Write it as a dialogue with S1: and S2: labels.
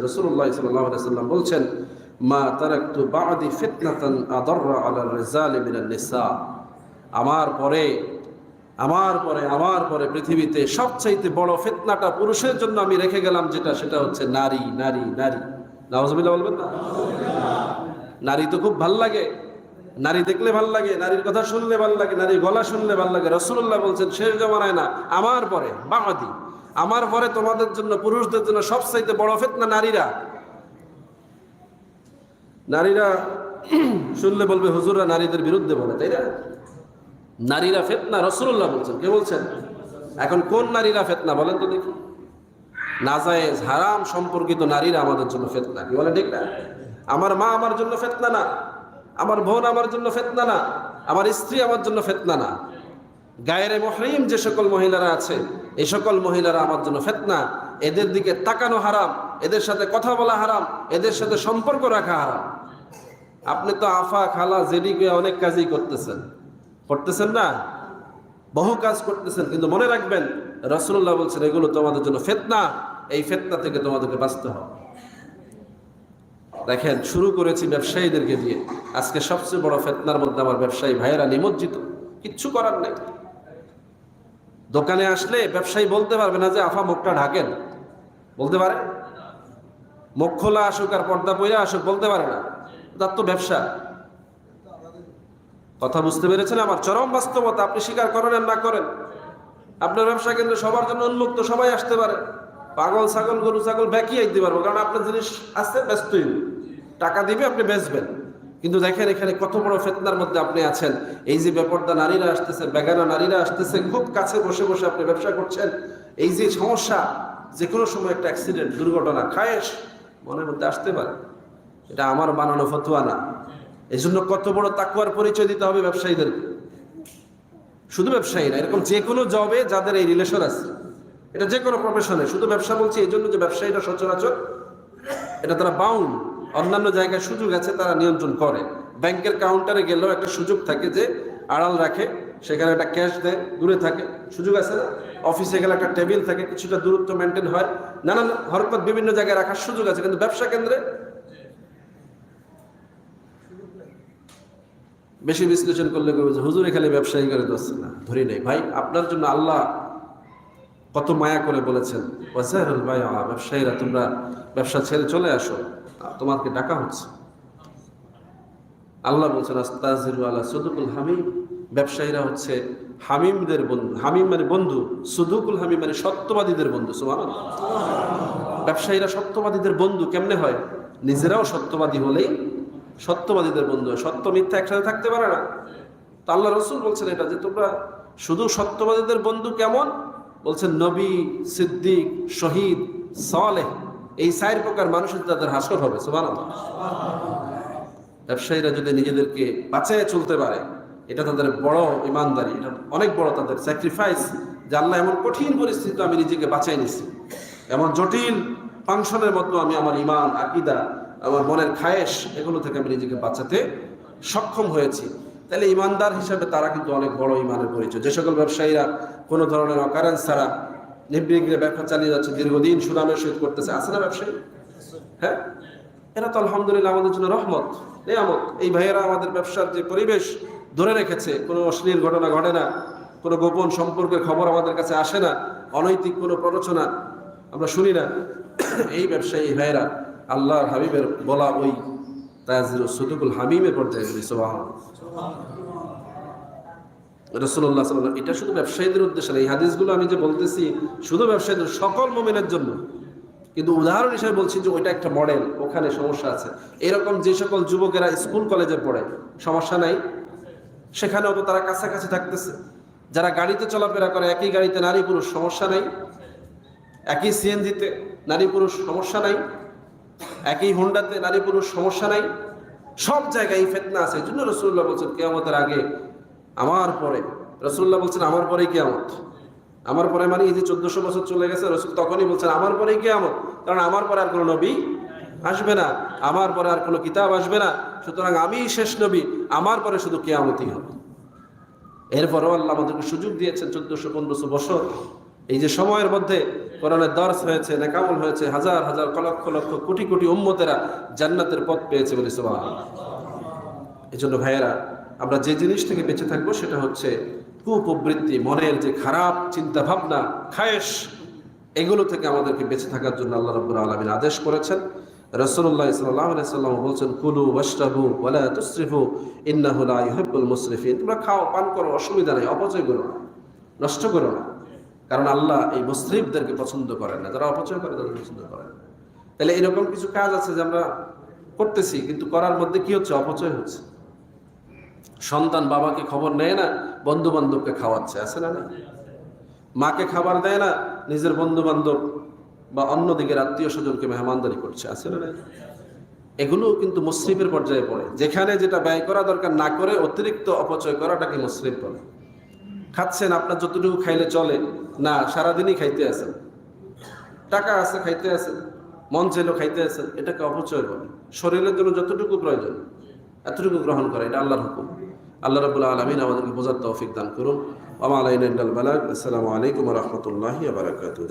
S1: রাসূলুল্লাহ সাল্লাল্লাহু আলাইহি ওয়াসাল্লাম বলছেন, মা তারাকতু বা'দি ফিতনাতান আদাররা আলা রিজালি মিনান নিসা। আমার পরে পৃথিবীতে সবচাইতে বড় ফিতনাটা পুরুষের জন্য আমি রেখে গেলাম যেটা, সেটা হচ্ছে নারী। নাউযুবিল্লাহ বলবেন না? নারী তো খুব ভাল লাগে, নারী দেখলে ভাল লাগে, নারীর কথা শুনলে ভাল লাগে, নারীর গলা শুনলে ভাল লাগে। রাসূলুল্লাহ বলছেন শেষ জামানায় না, আমার পরে বা'দি, আমার পরে তোমাদের জন্য, পুরুষদের জন্য সবচাইতে বড় ফিতনা নারীরা। নারীরা শুনলে বলবে হুজুররা নারীদের বিরুদ্ধে বলে, তাই না? নারীরা ফিতনা রাসূলুল্লাহ বলছেন। কে বলছেন? এখন কোন নারীরা ফিতনা বলেন তো দেখি? নাজায়েজ হারাম সম্পর্কিত নারীরা আমাদের জন্য ফিতনা। কি বলে ঠিক না? আমার মা আমার জন্য ফিতনা না, আমার বোন আমার জন্য ফিতনা না, আমার স্ত্রী আমার জন্য ফিতনা না। গায়রে মুহরিম যে সকল মহিলারা আছে, এই সকল মহিলারা আমার জন্য ফিতনা। এদের দিকে তাকানো হারাম, এদের সাথে কথা বলা হারাম, এদের সাথে সম্পর্ক রাখা হারাম। আপনি তো আফা খালা জেডিকে অনেক কাজই করতেছেন না, বহু কাজ করতেছেন, কিন্তু মনে রাখবেন রাসূলুল্লাহ বলছেন এগুলো তোমাদের জন্য ফিতনা। এই ফিতনা থেকে তোমাদেরকে বাঁচতে হবে। দেখেন, শুরু করেছি ব্যবসায়ীদেরকে দিয়ে, আজকে সবচেয়ে বড় ফিতনার মধ্যে আমার ব্যবসায়ী ভাইয়েরা নিমজ্জিত। কিচ্ছু করার নেই। দোকানে আসলে ব্যবসায়ী বলতে পারবে না যে আফা মুখটা ঢাকেন, বলতে পারে? মুখ খোলা আসুক আর পর্দা পইরা আসুক, বলতে পারে না। তার তো ব্যবসা। কথা বুঝতে পেরেছেন? আমার চরম বাস্তবতা। আপনি স্বীকার করেন আর না করেন, আপনার ব্যবসা কেন্দ্রে সবার জন্য উন্মুক্ত, সবাই আসতে পারে। পাগল ছাগল গরু ছাগল ব্যাকিয়ে দিতে পারবো, কারণ আপনার জিনিস আসতে ব্যস্তই, টাকা দিবে আপনি বেচবেন। কিন্তু দেখেন এখানে কত বড় ফিতনার মধ্যে আপনি আছেন। এই যে বেপরদা নারীরা আসতেছে, বেগানা নারীরা আসতেছে, খুব কাছে বসে বসে আপনি ব্যবসা করছেন। এই যে সমস্যা, যে কোনো সময় একটা অ্যাক্সিডেন্ট, দুর্ঘটনা, খায়েশ মনের মধ্যে আসতে পারে। এটা আমার বানানো ফতোয়া না। এই জন্য কত বড় তাকওয়ার পরিচয় দিতে হবে ব্যবসায়ীদেরকে। শুধু ব্যবসায়ী না, এরকম যে কোনো জবে যাদের এই রিলেশন আছে, এটা যে কোনো প্রফেশনে, শুধু ব্যবসা বলছি এই জন্য যে ব্যবসায়ীরা সচরাচর এটা তারা বাউন্ড। অন্যান্য জায়গায় সুযোগ আছে, তারা নিয়ন্ত্রণ করে। ব্যাংকের কাউন্টারে গেলেও একটা সুযোগ থাকে যে আড়াল রাখে, সেখানে একটা ক্যাশ দেয়, দূরে থাকে, সুযোগ আছে না? অফিসে গেলে একটা টেবিল থাকে, কিছুটা দূরত্ব মেনটেন হয়, নানান হরকত বিভিন্ন জায়গায় রাখার সুযোগ আছে। কিন্তু ব্যবসা কেন্দ্রে বেশি বিশ্লেষণ করলে হুজুরে খালি ব্যবসায়ী করে দোষছে না, ধরি নেই ভাই। আপনার জন্য আল্লাহ কত মায়া করে বলেছেন, ওয়াজারুল বাইআ, ব্যবসায়ীরা তোমরা ব্যবসা ছেড়ে চলে আসো, তোমাকে ডাকা হচ্ছে। আল্লাহ বলছেন আস্তাযিরু আলা সুদুকুল হামিম, ব্যবসায়ীরা হচ্ছে হামিমদের বন্ধু। হামিম মানে বন্ধু, সুদুকুল হামিম মানে সত্যবাদীদের বন্ধু। সুবহানাল্লাহ। ব্যবসায়ীরা সত্যবাদীদের বন্ধু কেমনে হয়? নিজেরাও সত্যবাদী হলেই সত্যবাদীদের বন্ধু হয়। সত্য মিথ্যা একসাথে থাকতে পারে না। তো আল্লাহ রাসূল বলছেন এটা, যে তোমরা শুধু সত্যবাদীদের বন্ধু কেমন? বলছেন নবী, সিদ্দিক, শহীদ, সালেহ, এই 4 প্রকার মানুষের তাদের হাসর হবে। সুবহানাল্লাহ। ব্যবসায়ীরা যদি নিজেদেরকে বাঁচিয়ে চলতে পারে, এটা তাদের বড় ইমানদারি, এটা অনেক বড় তাদের স্যাক্রিফাইস, যে আল্লাহ এমন কঠিন পরিস্থিতি আমি নিজেকে বাঁচাই নিছি, এমন জটিল ফাংশনের মধ্যে আমি আমার ইমান, আকীদা, আমার মনের খায়েশ, এগুলো থেকে আমি নিজেকে বাঁচাতে সক্ষম হয়েছি। তাহলে ইমানদার হিসাবে তারা কিন্তু অনেক বড় ইমানের পরিচয়। যে সকল ব্যবসায়ীরা কোনো ধরনের অকারেন্স ছাড়া নির্বিঘ্নে ব্যবসা চালিয়ে যাচ্ছে, দীর্ঘদিন সুনামের সহিত করতেছে, আছে না ব্যবসায়ী? হ্যাঁ, এরা তো আলহামদুলিল্লাহ আমাদের জন্য রহমত, নিয়ামত। এই ভাইয়েরা আমাদের ব্যবসার যে পরিবেশ ধরে রেখেছে, কোনো অশ্লীল ঘটনা ঘটে না, কোনো গোপন সম্পর্কের খবর আমাদের কাছে আসে না, অনৈতিক কোনো প্ররোচনা আমরা শুনি না। এই ব্যবসায়ী ভাইয়েরা আল্লাহর হাবিবের বলা ওই তাযিরু সুদুকুল হামিমের পর্যায়ে। সুবহানাল্লাহ। রাসূলুল্লাহ সাল্লাল্লাহু আলাইহি ওয়াসাল্লাম, এটা শুধু ব্যবসায়ীদের উদ্দেশ্যে না, এই হাদিসগুলো আমি যে বলতেছি শুধু ব্যবসায়ীদের, সকল মুমিনের জন্য। কিন্তু উদাহরণ হিসেবে বলছি যে ওইটা একটা মডেল, ওখানে সমস্যা আছে। এরকম যে সকল যুবকেরা স্কুল কলেজে পড়ে, সমস্যা নাই, সেখানেও তো তারা কাছাকাছি থাকতেছে। যারা গাড়িতে চলাফেরা করে, একই গাড়িতে নারী পুরুষ, সমস্যা নাই। একই সিএনজিতে নারী পুরুষ, সমস্যা নাই। একই হোন্ডাতে নারী পুরুষ, সমস্যা নাই। সব জায়গায় ফিতনা আছে। এই জন্য রাসূলুল্লাহ বলছেন কিয়ামতের আগে আমার পরে, রাসূলুল্লাহ বলছেন আমার পরেই কিয়ামত। আমার পরে মানে এই যে 1400 বছর চলে গেছে, রাসূল তখনই বলছেন আমার পরেই কিয়ামত, কারণ আমার পরে আর কোনো নবী আসবে না, আমার পরে আর কোনো কিতাব আসবে না, সুতরাং আমি শেষ নবী, আমার পরে শুধু কিয়ামতই হবে। এরপরেও আল্লাহ আমাদেরকে সুযোগ দিয়েছেন 1400-1500 বছর এই যে সময়ের মধ্যে কোরআনের দর্স হয়েছে, নেকামল হয়েছে, হাজার হাজার লক্ষ লক্ষ কোটি কোটি উম্মতেরা জান্নাতের পথ পেয়েছে বলে সুবহানাল্লাহ। এই জন্য ভাইয়েরা, আমরা যে জিনিস থেকে বেঁচে থাকবো সেটা হচ্ছে কুপ্রবৃত্তি, মনের যে খারাপ চিন্তা ভাবনা, খায়েশ, এগুলো থেকে আমাদেরকে বেঁচে থাকার জন্য আল্লাহ রাব্বুল আলামিন আদেশ করেছেন। রাসূলুল্লাহ সাল্লাল্লাহু আলাইহি ওয়াসাল্লাম বলেছেন, কুলু ওয়াশরাবু ওয়ালা তুসরিফু ইন্নাহু লা ইউহিব্বুল মুসরিফিন। তোমরা খাও, পান করো, অসুবিধা নেই, অপচয় করো না, নষ্ট করো না, কারণ আল্লাহ এই মুসরিফদেরকে পছন্দ করেন না, যারা অপচয় করে তাদের পছন্দ করেন না। তাহলে এরকম কিছু কাজ আছে যে আমরা করতেছি, কিন্তু করার মধ্যে কি হচ্ছে? অপচয় হচ্ছে। সন্তান বাবাকে খবর নেয় না, বন্ধু বান্ধবকে খাওয়াচ্ছে, আছে না? না, মাকে খাবার দেয় না, নিজের বন্ধু বান্ধব বা অন্যদিকের আত্মীয় স্বজনকে মেহমানদারি করছে, আছে না? এগুলো কিন্তু মুসরিফের পর্যায়ে পড়ে। যেখানে যেটা ব্যয় করা দরকার না করে অতিরিক্ত অপচয় করাটাকে মুসরিফ বলে। খাচ্ছেন, আপনার যতটুকু খাইলে চলে না, সারাদিনই খাইতে আছেন, টাকা আছে খাইতে আছেন, মন চাইলেও খাইতে আছেন, এটাকে অপচয় বলে। শরীরের জন্য যতটুকু প্রয়োজন এতটুকু গ্রহণ করে, এটা আল্লাহর হুকুম। আল্লাহ রাব্বুল আলামিন আমাদেরকে বোঝার তৌফিক দান করুন। ওয়া মা আলাইনা ইল্লাল বালাগ। আসসালামু আলাইকুম ওয়া রাহমাতুল্লাহি ওয়া বারাকাতুহু।